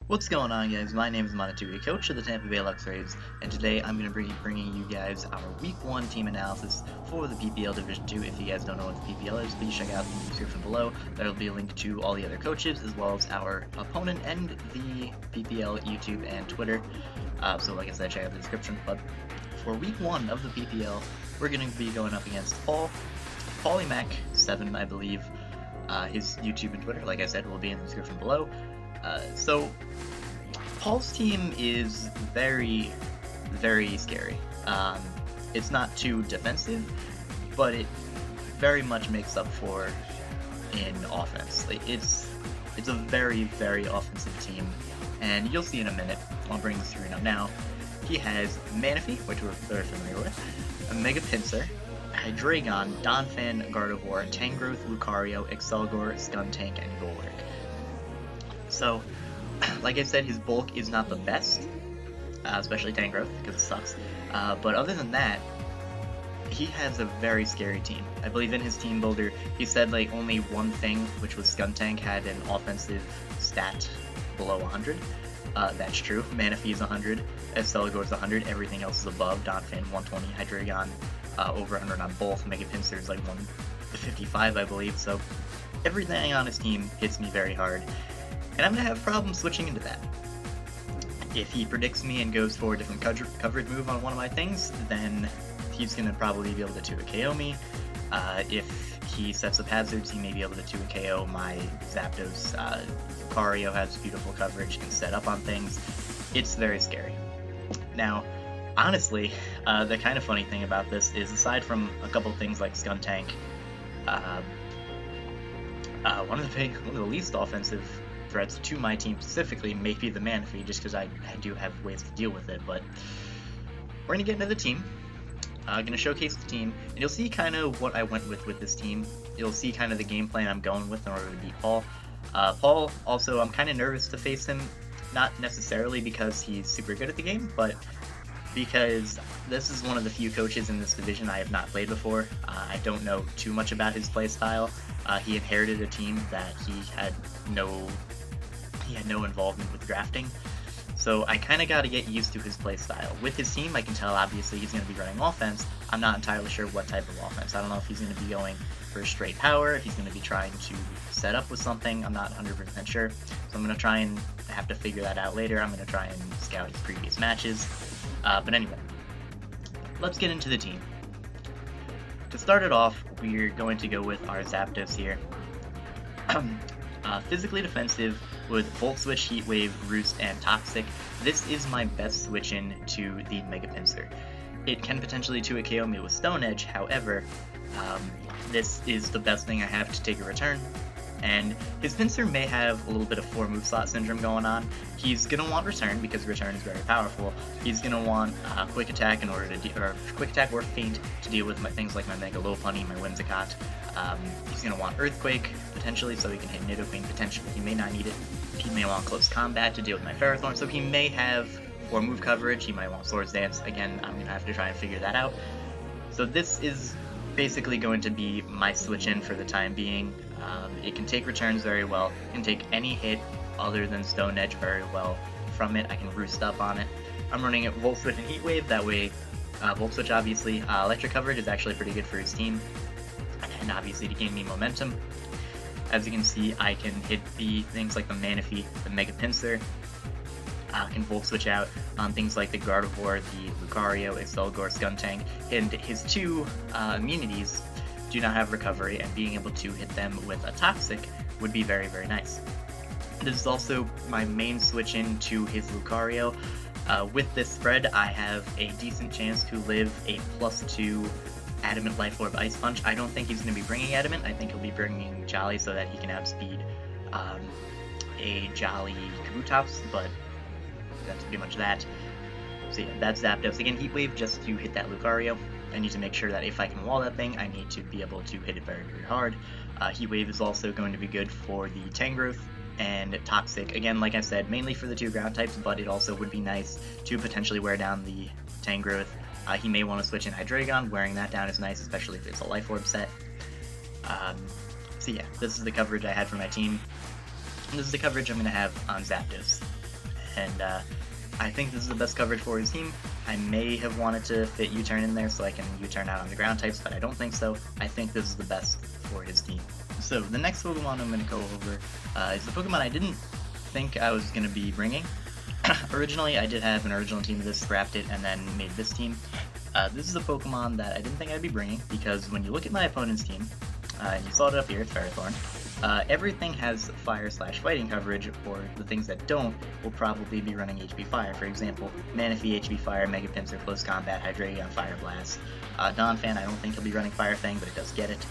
What's going on, guys? My name is Monotooi, coach of the Tampa Bay Luxrays, and today I'm going to be bringing you guys our Week 1 team analysis for the PPL Division 2. If you guys don't know what the PPL is, please check out the description below. There will be a link to all the other coaches, as well as our opponent and the PPL YouTube and Twitter. So like I said, check out the description. But for Week 1 of the PPL, we're going to be going up against PaullyMac 7, I believe. His YouTube and Twitter, like I said, will be in the description below. So Paul's team is very, very scary. It's not too defensive, but it very much makes up for in offense. It's a very, very offensive team, and you'll see in a minute. I'll bring the screen up now. He has Manaphy, which we're very familiar with, a Mega Pinsir, Hydreigon, Donphan, Gardevoir, Tangrowth, Lucario, Excelgor, Skuntank, and Golurk. So, like I said, his bulk is not the best, especially Tangrowth, because it sucks. But other than that, he has a very scary team. I believe in his team builder, he said like only one thing, which was Skuntank, had an offensive stat below 100. That's true. Manaphy is 100, Excelgor is 100, everything else is above. Donphan 120, Hydreigon over 100 on both. Mega Pinsir is like 155, I believe. So everything on his team hits me very hard. And I'm going to have problems switching into that. If he predicts me and goes for a different coverage move on one of my things, then he's going to probably be able to 2-hit KO me. If he sets up hazards, he may be able to 2-hit KO my Zapdos. Lucario has beautiful coverage, can set up on things. It's very scary. Now, honestly, the kind of funny thing about this is, aside from a couple things like Skuntank, one of the least offensive threats to my team specifically may be the Manaphy, just because I do have ways to deal with it. But we're going to get into the team. I'm going to showcase the team, and you'll see kind of what I went with this team. You'll see kind of the game plan I'm going with in order to beat Paul. Paul, also, I'm kind of nervous to face him, not necessarily because he's super good at the game, but because this is one of the few coaches in this division I have not played before. I don't know too much about his play style. He inherited a team that he had no involvement with drafting, so I kind of got to get used to his play style. With his team, I can tell obviously he's going to be running offense. I'm not entirely sure what type of offense. I don't know if he's going to be going for straight power, if he's going to be trying to set up with something. I'm not 100% sure, so I'm going to try and have to figure that out later. I'm going to try and scout his previous matches. But anyway, let's get into the team. To start it off, we're going to go with our Zapdos here. Physically defensive with Volt Switch, Heat Wave, Roost, and Toxic. This is my best switch in to the Mega Pinsir. It can potentially 2-hit KO me with Stone Edge, however, this is the best thing I have to take a return. And his Pinsir may have a little bit of 4 move slot syndrome going on. He's gonna want Return because Return is very powerful. He's gonna want Quick Attack in order to or Quick Attack or Feint to deal with my things like my Mega Lopunny, my Whimsicott. He's gonna want Earthquake potentially, so he can hit Nidoqueen potentially. He may not need it. He may want Close Combat to deal with my Ferrothorn, so he may have 4 move coverage. He might want Swords Dance. Again, I'm gonna have to try and figure that out. So this is basically going to be my switch in for the time being. It can take returns very well. It can take any hit other than Stone Edge very well. From it, I can Roost up on it. I'm running it Volt Switch and Heat Wave. That way, Volt Switch obviously, electric coverage is actually pretty good for his team, and obviously to gain me momentum. As you can see, I can hit the things like the Manaphy, the Mega Pinsir. I can Volt Switch out on things like the Gardevoir, the Lucario, Excelgor, Skuntank, and his 2 immunities do not have recovery, and being able to hit them with a Toxic would be very, very nice. This is also my main switch in to his Lucario. With this spread, I have a decent chance to live a +2 Adamant Life Orb Ice Punch. I don't think he's going to be bringing Adamant. I think he'll be bringing Jolly so that he can outspeed a Jolly Kabutops, but that's pretty much that. So yeah, that's Zapdos. Again, Heat Wave just to hit that Lucario. I need to make sure that if I can wall that thing, I need to be able to hit it very, very hard. Heat Wave is also going to be good for the Tangrowth, and Toxic, again, like I said, mainly for the 2 ground types, but it also would be nice to potentially wear down the Tangrowth. He may want to switch in Hydreigon. Wearing that down is nice, especially if it's a Life Orb set. So yeah, this is the coverage I had for my team. And this is the coverage I'm going to have on Zapdos. and I think this is the best coverage for his team. I may have wanted to fit U-turn in there so I can U-turn out on the ground types, but I don't think so. I think this is the best for his team. So the next Pokemon I'm going to go over is the Pokemon I didn't think I was going to be bringing. Originally, I did have an original team of this, scrapped it, and then made this team. This is a Pokemon that I didn't think I'd be bringing, because when you look at my opponent's team, and you saw it up here, it's Ferrothorn, everything has Fire/Fighting coverage, or the things that don't will probably be running HP Fire. For example, Manaphy HP Fire, Mega Pinsir, Close Combat, Hydreigon, Fire Blast. Donphan, I don't think he'll be running Fire Fang, but it does get it.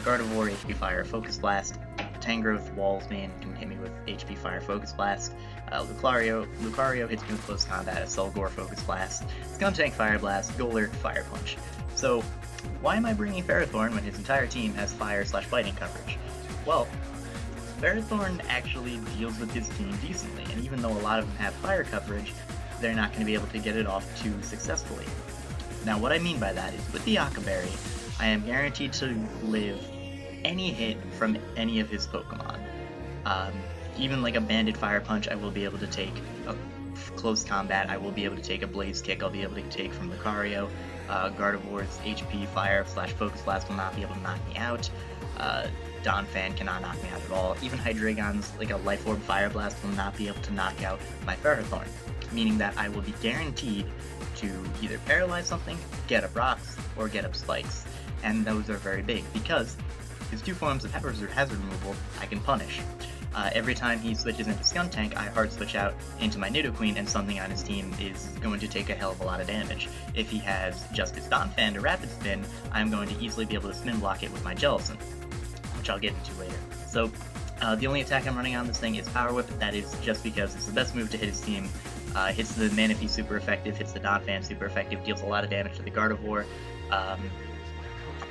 Gardevoir, HP Fire, Focus Blast. Tangrowth, Walls Main can hit me with HP Fire, Focus Blast. Lucario hits me with Close Combat, Selgor, Focus Blast. Skuntank, Fire Blast. Golurk, Fire Punch. So, why am I bringing Ferrothorn when his entire team has Fire/Fighting coverage? Well, Ferrothorn actually deals with his team decently, and even though a lot of them have fire coverage, they're not going to be able to get it off too successfully. Now, what I mean by that is, with the Aqua Berry, I am guaranteed to live any hit from any of his Pokemon. Even like a Banded Fire Punch, I will be able to take. A Close Combat, I will be able to take. A Blaze Kick, I'll be able to take from Lucario. Gardevoir's HP Fire/Focus Blast will not be able to knock me out. Donphan cannot knock me out at all. Even Hydreigon's like a Life Orb Fire Blast will not be able to knock out my Ferrothorn, meaning that I will be guaranteed to either paralyze something, get up rocks, or get up spikes. And those are very big, because his two forms of hazard removal I can punish. Every time he switches into Skuntank, I hard switch out into my Nidoqueen, and something on his team is going to take a hell of a lot of damage. If he has just his Donphan to Rapid Spin, I'm going to easily be able to Spin Block it with my Jellicent, which I'll get into later. So, the only attack I'm running on this thing is Power Whip. That is just because it's the best move to hit his team. Hits the Manaphy super effective, hits the Donphan super effective, deals a lot of damage to the Gardevoir,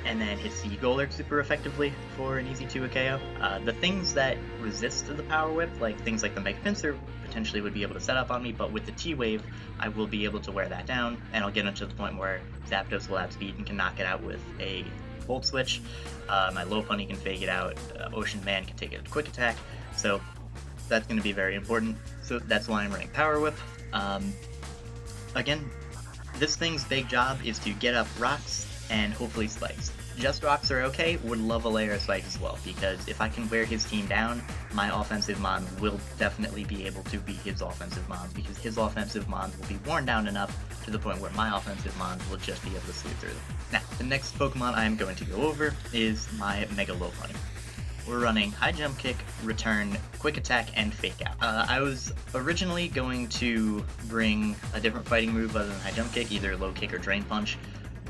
and then hits the Golurk super effectively for an easy 2 KO. The things that resist the Power Whip, like things like the Mega Pinsir, potentially would be able to set up on me, but with the T-Wave, I will be able to wear that down, and I'll get into the point where Zapdos will outspeed and can knock it out with a Volt Switch. My Lopunny can fake it out, Ocean Man can take it a Quick Attack, so that's going to be very important. So that's why I'm running Power Whip. Again, this thing's big job is to get up rocks and hopefully spikes. Just rocks are okay, would love a layer of spikes as well, because if I can wear his team down, my offensive Mons will definitely be able to beat his offensive Mons, because his offensive Mons will be worn down enough to the point where my offensive Mons will just be able to sweep through them. Now, the next Pokemon I am going to go over is my Mega Lopunny. We're running High Jump Kick, Return, Quick Attack, and Fake Out. I was originally going to bring a different fighting move other than High Jump Kick, either Low Kick or Drain Punch,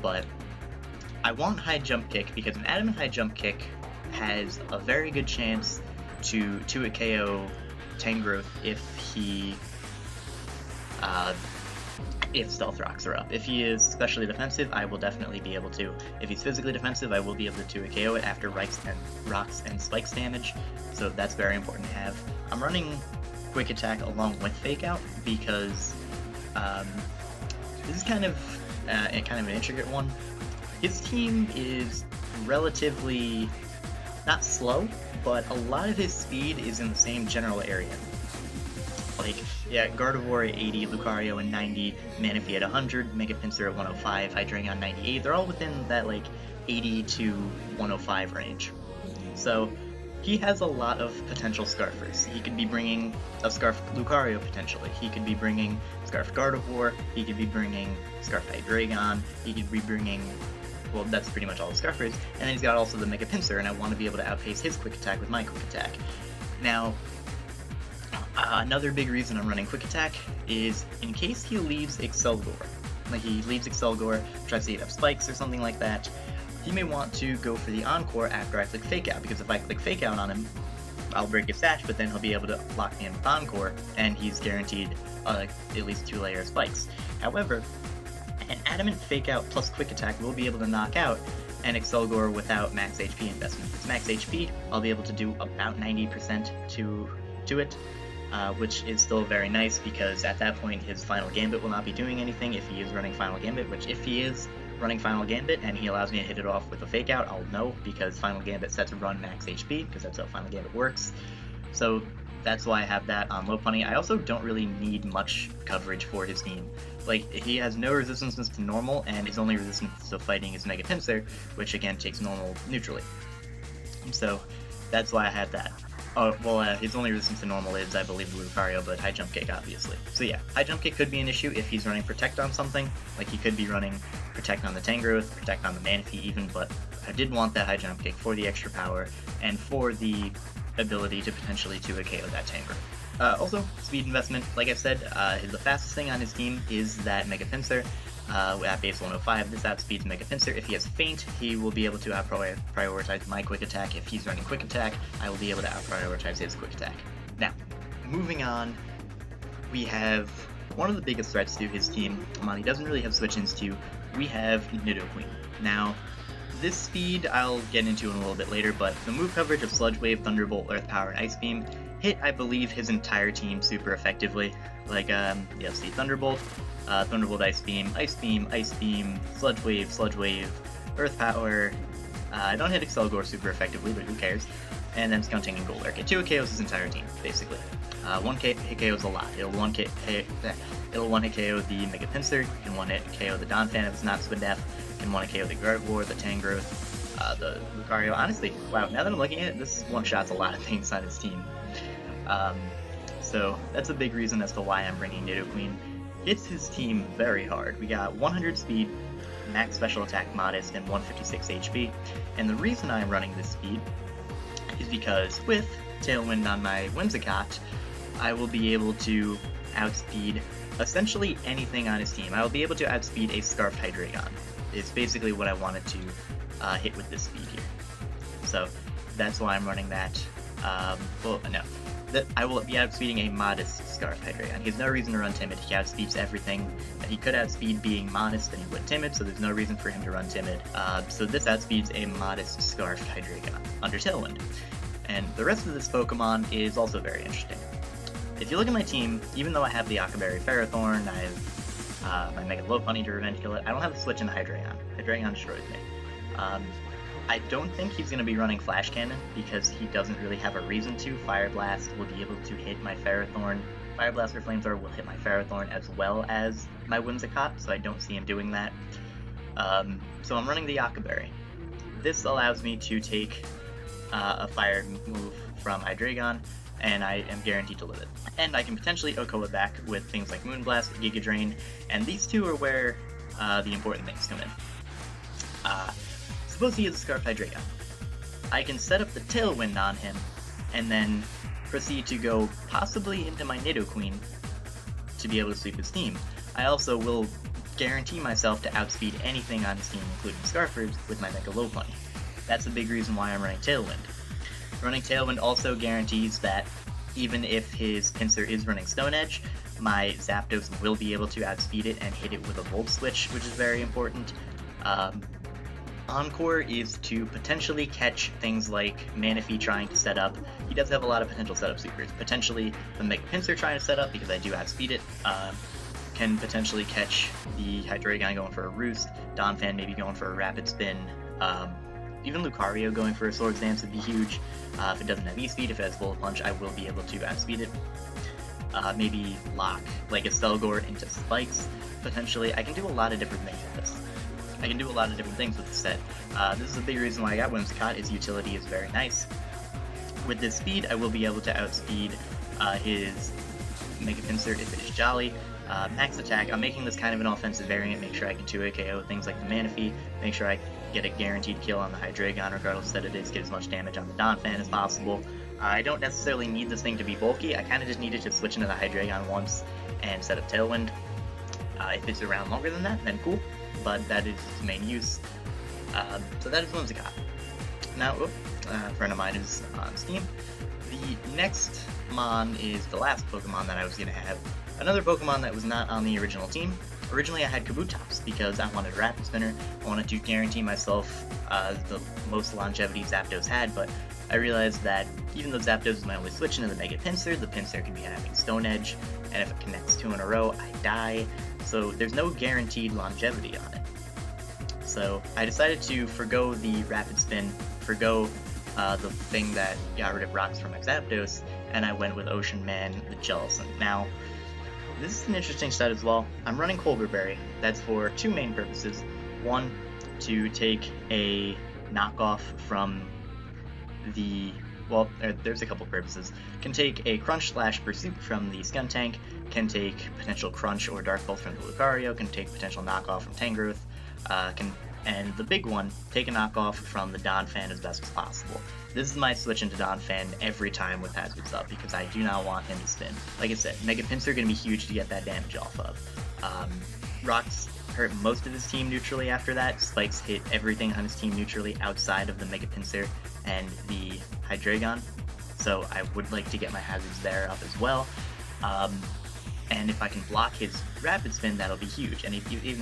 but I want High Jump Kick because an Adamant High Jump Kick has a very good chance to 2-hit KO Tangrowth if he if Stealth Rocks are up. If he is specially defensive, I will definitely be able to. If he's physically defensive, I will be able to 2-hit KO it after rocks and spikes damage, so that's very important to have. I'm running Quick Attack along with Fake Out because this is kind of an intricate one. His team is relatively not slow, but a lot of his speed is in the same general area. Like, yeah, Gardevoir at 80, Lucario at 90, Manaphy at 100, Mega Pinsir at 105, Hydreigon 98. They're all within that, like, 80 to 105 range. So, he has a lot of potential Scarfers. He could be bringing a Scarf Lucario, potentially. He could be bringing Scarf Gardevoir. He could be bringing Scarf Hydreigon. He could be bringing... well, that's pretty much all the Scarfers. And then he's got also the Mega Pinsir, and I want to be able to outpace his Quick Attack with my Quick Attack. Now, another big reason I'm running Quick Attack is in case he leaves Excelgor. Like, he leaves Excelgor, tries to eat up spikes or something like that, he may want to go for the Encore after I click Fake Out, because if I click Fake Out on him, I'll break his Sash, but then he'll be able to lock me in with Encore, and he's guaranteed at least 2 layer spikes. However, an Adamant Fake Out plus Quick Attack will be able to knock out an Excelgor without max HP investment. If it's max HP, I'll be able to do about 90% to it, which is still very nice, because at that point his Final Gambit will not be doing anything if he is running Final Gambit, which if he is running Final Gambit and he allows me to hit it off with a Fake Out, I'll know, because Final Gambit set to run max HP, because that's how Final Gambit works. So that's why I have that on Lopunny. I also don't really need much coverage for his team. Like, he has no resistance to normal, and his only resistance to fighting is Mega Pinsir, which again takes normal neutrally. So that's why I had that. Oh, well, his only resistance to normal is, I believe, Lucario, but High Jump Kick, obviously. So yeah, High Jump Kick could be an issue if he's running Protect on something. Like, he could be running Protect on the Tangrowth, Protect on the Manaphy even, but I did want that High Jump Kick for the extra power, and for the ability to potentially 2 KO that Tangrowth. Also, speed investment, like I said, the fastest thing on his team is that Mega Pinsir. At base 105, this outspeeds Mega Pinsir. If he has Feint, he will be able to out-prioritize my Quick Attack. If he's running Quick Attack, I will be able to out-prioritize his Quick Attack. Now, moving on, we have one of the biggest threats to his team, he doesn't really have switch-ins to. We have Nidoqueen. Now, this speed I'll get into in a little bit later, but the move coverage of Sludge Wave, Thunderbolt, Earth Power, and Ice Beam hit, I believe, his entire team super effectively. Like, see, Thunderbolt, Thunderbolt, Ice Beam, Sludge Wave, Earth Power. I don't hit Excelgor super effectively, but who cares? And then Skunting and Golurk. It 2 KOs his entire team, basically. 1 hit KO is a lot. It'll 1 hit KO the Mega Pinsir, can 1 hit KO the Donphan if it's not Spadef, can 1 hit KO the Gardevoir, the Tangrowth, the Lucario. Honestly, wow, now that I'm looking at it, this one-shots a lot of things on his team. So that's a big reason as to why I'm bringing Nidoqueen. Hits his team very hard. We got 100 speed, max special attack modest, and 156 HP. And the reason I'm running this speed is because with Tailwind on my Whimsicott, I will be able to outspeed essentially anything on his team. I will be able to outspeed a Scarfed Hydreigon. It's basically what I wanted to hit with this speed here. So that's why I'm running that. That I will be outspeeding a modest Scarfed Hydreigon. He has no reason to run Timid. He outspeeds everything that he could outspeed being modest, and he would Timid, so there's no reason for him to run Timid. So this outspeeds a modest Scarfed Hydreigon under Tailwind. And the rest of this Pokemon is also very interesting. If you look at my team, even though I have the Akaberry Ferrothorn, I have my Mega Lopunny to Revenge Kill It, I don't have a switch in Hydreigon. Hydreigon destroys me. I don't think he's going to be running Flash Cannon because he doesn't really have a reason to. Fire Blast will be able to hit my Ferrothorn. Fire Blast or Flamethrower will hit my Ferrothorn as well as my Whimsicott, so I don't see him doing that. So I'm running the Akaberry. This allows me to take a fire move from Hydreigon, and I am guaranteed to live it. And I can potentially OHKO it back with things like Moonblast, Giga Drain, and these two are where the important things come in. Suppose he is a Scarfed Hydreigon. I can set up the Tailwind on him, and then proceed to go possibly into my Nidoqueen to be able to sweep his team. I also will guarantee myself to outspeed anything on his team, including Scarfers, with my Mega Lopunny. That's a big reason why I'm running Tailwind. Running Tailwind also guarantees that even if his Pinsir is running Stone Edge, my Zapdos will be able to outspeed it and hit it with a Volt Switch, which is very important. Encore is to potentially catch things like Manaphy trying to set up. He does have a lot of potential setup supers. Potentially the Mega Pinsir trying to set up, because I do outspeed it. Can potentially catch the Hydreigon going for a Roost, Donphan maybe going for a Rapid Spin, even Lucario going for a Swords Dance would be huge. If it doesn't have E-Speed, if it has Bullet Punch, I will be able to outspeed it. Maybe lock, like a Stelgor into Spikes, potentially. I can do a lot of different things with this. I can do a lot of different things with the set. This is a big reason why I got Whimsicott. His utility is very nice. With this speed, I will be able to outspeed his Mega Pinsir if it is Jolly. Max attack, I'm making this kind of an offensive variant, make sure I can 2 KO things like the Manaphy, make sure I get a guaranteed kill on the Hydreigon regardless that it is, get as much damage on the Donphan as possible. I don't necessarily need this thing to be bulky, I kind of just needed to switch into the Hydreigon once and set up Tailwind. If it's around longer than that, then cool, but that is its main use. So that is Whimsicott. Now, a friend of mine is on Steam. The next Mon is the last Pokemon that I was going to have. Another Pokemon that was not on the original team. Originally I had Kabutops because I wanted a Rapid Spinner. I wanted to guarantee myself the most longevity Zapdos had, but I realized that even though Zapdos is my only switch into the Mega Pinsir, the Pinsir can be having Stone Edge, and if it connects 2 in a row, I die. So there's no guaranteed longevity on it. So I decided to forgo the Rapid Spin, forgo the thing that got rid of rocks from my Zapdos, and I went with Ocean Man, the Jellicent. Now, this is an interesting set as well. I'm running Colberberry. That's for two main purposes. One, to take a knockoff from the, well, there's a couple purposes. Can take a Crunch/Pursuit from the Skuntank, can take potential Crunch or Dark Pulse from the Lucario, can take potential knockoff from Tangrowth, and the big one, take a knockoff from the Donphan as best as possible. This is my switch into Donphan every time with Hazards up, because I do not want him to spin. Like I said, Mega Pinsir are going to be huge to get that damage off of. Rocks hurt most of his team neutrally after that. Spikes hit everything on his team neutrally outside of the Mega Pinsir and the Hydreigon. So I would like to get my Hazards there up as well. And if I can block his Rapid Spin, that'll be huge. And even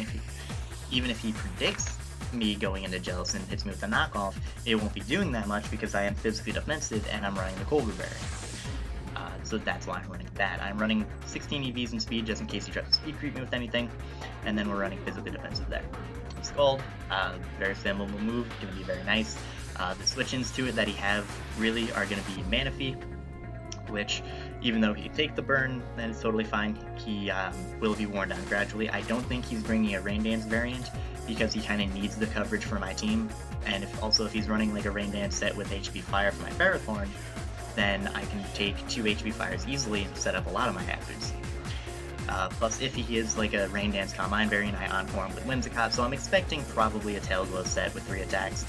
if he predicts me going into Jellicent, hits me with a knockoff, it won't be doing that much because I am physically defensive and I'm running the Colberberry. So that's why I'm running that. I'm running 16 Eevees in speed just in case he tries to speed creep me with anything, and then we're running physically defensive there. Scald, very simple move, going to be very nice. The switch-ins to it that he have really are going to be Manaphy, which, even though he take the burn, then it's totally fine. He will be worn down gradually. I don't think he's bringing a Rain Dance variant because he kind of needs the coverage for my team. And if he's running like a Rain Dance set with HP Fire for my Ferrothorn, then I can take 2 HP Fires easily and set up a lot of my hazards. Plus, if he is like a Rain Dance Combine variant, I encore him with Whimsicott, so I'm expecting probably a Tail Glow set with 3 attacks.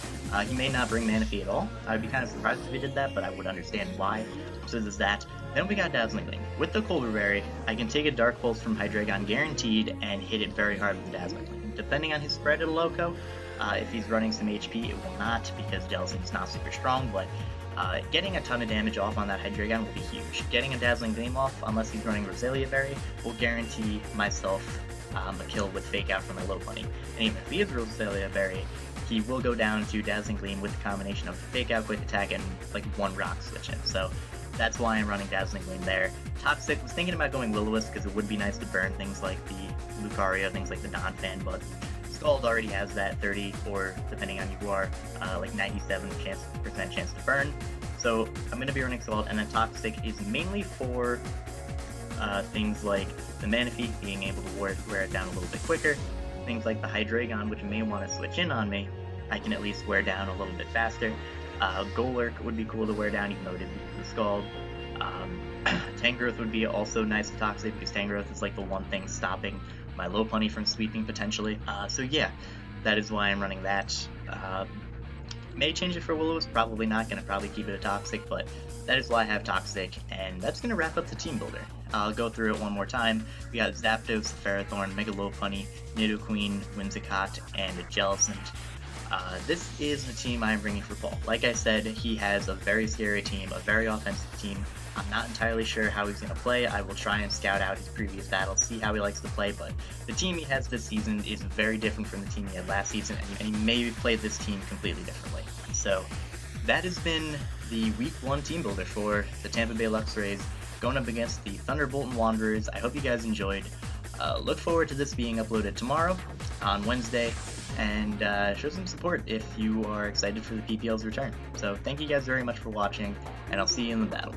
He may not bring Manaphy at all. I'd be kind of surprised if he did that, but I would understand why. So there's that. Then we got Dazzling Gleam. With the Colberberry, I can take a Dark Pulse from Hydreigon guaranteed and hit it very hard with the Dazzling Gleam. Depending on his spread, it'll Loco. If he's running some HP, it will not, because Jellicent's not super strong, but getting a ton of damage off on that Hydreigon will be huge. Getting a Dazzling Gleam off, unless he's running Roselia Berry, will guarantee myself a kill with Fake Out from my Lopunny. And even if he is Roselia Berry, he will go down to Dazzling Gleam with the combination of Fake Out, Quick Attack, and like one Rock switch in. So that's why I'm running Dazzling Gleam there. Toxic, was thinking about going Will-O-Wisp because it would be nice to burn things like the Lucario, things like the Donphan, but Scald already has that 30, or depending on who you are, like 97% chance to burn. So I'm going to be running Scald, and then Toxic is mainly for things like the Manaphy, being able to wear it down a little bit quicker. Things like the Hydreigon, which may want to switch in on me, I can at least wear down a little bit faster. Golurk would be cool to wear down, even though it isn't the Scald. Tangrowth would be also nice to Toxic, because Tangrowth is like the one thing stopping my Lopunny from sweeping potentially. So yeah, that is why I'm running that. May change it for Will-O-Wisp, probably not, gonna probably keep it a Toxic, but that is why I have Toxic, and that's gonna wrap up the team builder. I'll go through it one more time. We got Zapdos, Ferrothorn, Mega Lopunny, Nidoqueen, Whimsicott, and a Jellicent. This is the team I'm bringing for Paul. Like I said, he has a very scary team, a very offensive team. I'm not entirely sure how he's going to play. I will try and scout out his previous battles, see how he likes to play, but the team he has this season is very different from the team he had last season, and he may play this team completely differently. So that has been the Week 1 team builder for the Tampa Bay Luxrays going up against the Thunderbolton Wanderers. I hope you guys enjoyed. Look forward to this being uploaded tomorrow on Wednesday, and show some support if you are excited for the PPL's return. So thank you guys very much for watching, and I'll see you in the battle.